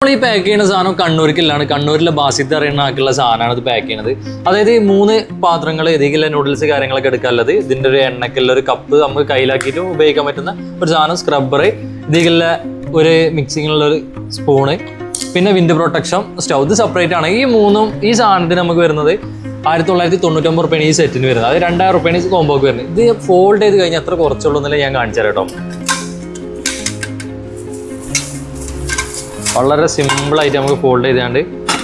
നമ്മൾ ഈ പാക്ക് ചെയ്യുന്ന സാധനം കണ്ണൂർക്കില്ലാണ്. കണ്ണൂരിലെ ബാസിത്ത് അറിയുന്ന ആക്കുള്ള സാധനമാണ് ഇത് പാക്ക് ചെയ്യുന്നത്. അതായത് 3 പാത്രങ്ങൾ ഏതെങ്കിലും നൂഡിൽസ് കാര്യങ്ങളൊക്കെ എടുക്കാനുള്ളത്. ഇതിൻ്റെ ഒരു എണ്ണക്കുള്ള ഒരു കപ്പ് നമുക്ക് കയ്യിലാക്കിയിട്ട് ഉപയോഗിക്കാൻ പറ്റുന്ന ഒരു സാധനം, സ്ക്രബ്ബർ, ഇതിലുള്ള ഒരു മിക്സിങ്ങിലുള്ള ഒരു സ്പൂണ്, പിന്നെ വിൻഡ് പ്രൊട്ടക്ഷൻ, സ്റ്റൗ. ഇത് സെപ്പറേറ്റ് ആണ്. ഈ സാധനത്തിന് നമുക്ക് വരുന്നത് 1999 റുപ്യാണ് ഈ സെറ്റിന് വരുന്നത്. അത് 2000 റുപ്യാണ് കോമ്പോക്ക് വരുന്നത്. ഇത് ഫോൾഡ് ചെയ്ത് കഴിഞ്ഞാൽ അത്ര കുറച്ചുള്ളൂ എന്നല്ല ഞാൻ കാണിച്ചു തരാം കേട്ടോ. വളരെ സിമ്പിളായിട്ട് നമുക്ക് ഫോൾഡ് ചെയ്താണ്ട്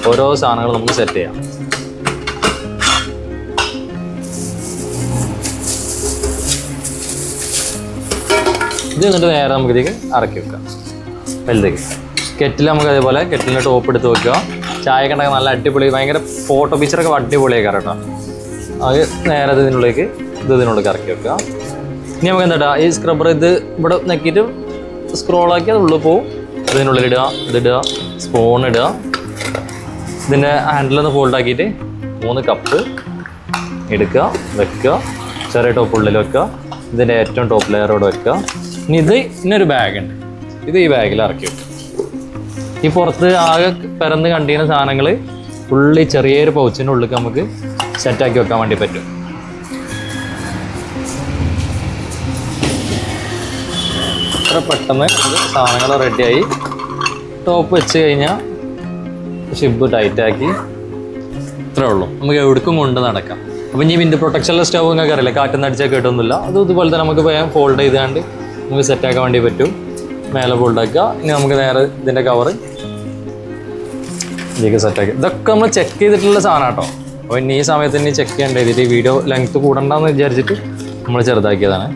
ഓരോ സാധനങ്ങൾ നമുക്ക് സെറ്റ് ചെയ്യാം. ഇത് എന്നിട്ട് നേരെ നമുക്ക് ഇതിലേക്ക് ഇറക്കി വെക്കാം. വലുതേക്ക് കെറ്റിൽ നമുക്ക് അതേപോലെ കെറ്റിലിൻ്റെ ടോപ്പ് എടുത്ത് വെക്കുക. ചായ കണ്ടൊക്കെ നല്ല അടിപൊളി, ഭയങ്കര ഫോട്ടോ പിക്ചറൊക്കെ അടിപൊളിയൊക്കെ കേട്ടോ. അത് നേരെ ഇതിനുള്ളിലേക്ക് ഇതിനുള്ളിലേക്ക് ഇറക്കി വെക്കുക. ഇനി നമുക്ക് എന്താ ഈ സ്ക്രബ്ബർ ഇത് ഇവിടെ നെക്കിയിട്ട് സ്ക്രോളാക്കി അത് ഉള്ളിൽ പോവും. ഇതിനുള്ളിൽ ഇടുക, ഇതിടുക, സ്പൂൺ ഇടുക. ഇതിൻ്റെ ഹാൻഡിലൊന്ന് ഫോൾഡ് ആക്കിയിട്ട് 3 കപ്പ് എടുക്കുക, വെക്കുക. ചെറിയ ടോപ്പ് ഉള്ളിൽ വെക്കുക. ഇതിൻ്റെ ഏറ്റവും ടോപ്പ് ലെയറോടെ വെക്കുക. ഇനി ഇന്നൊരു ബാഗുണ്ട്. ഇത് ഈ ബാഗിൽ ഇറക്കി വെക്കും. ഈ പുറത്ത് ആകെ പരന്ന് കണ്ടിരുന്ന സാധനങ്ങൾ ഫുള്ളി ചെറിയൊരു പൗച്ചിൻ്റെ ഉള്ളിൽ നമുക്ക് സെറ്റാക്കി വെക്കാൻ വേണ്ടി പറ്റും. അത്ര പെട്ടെന്ന് സാധനങ്ങൾ റെഡിയായി. ടോപ്പ് വെച്ച് കഴിഞ്ഞാൽ ഷിബ് ടൈറ്റാക്കി, ഇത്രേ ഉള്ളൂ. നമുക്ക് എവിടേക്കും കൊണ്ട് നടക്കാം. അപ്പം ഇനി വിൻഡ് പ്രൊട്ടക്ഷനിലെ സ്റ്റവ് നിങ്ങൾക്ക് അറിയില്ല, കാറ്റൊന്നും അടിച്ചാൽ കേട്ടൊന്നുമില്ല. അത് ഇതുപോലെ തന്നെ നമുക്ക് വേഗം ഫോൾഡ് ചെയ്താണ്ട് നമുക്ക് സെറ്റാക്കാൻ വേണ്ടി പറ്റും. മേലെ ഫോൾഡ് ആക്കുക. ഇനി നമുക്ക് നേരെ ഇതിൻ്റെ കവറ് ഇതിലേക്ക് സെറ്റാക്കി. ഇതൊക്കെ നമ്മൾ ചെക്ക് ചെയ്തിട്ടുള്ള സാധനം കേട്ടോ. അപ്പോൾ ഇനി ഈ സമയത്ത് ഇനി ചെക്ക് ചെയ്യേണ്ടത്. ഇതിൽ വീഡിയോ ലെങ്ത്ത് കൂടണ്ടെന്ന് വിചാരിച്ചിട്ട് നമ്മൾ ചെറുതാക്കിയതാണ്.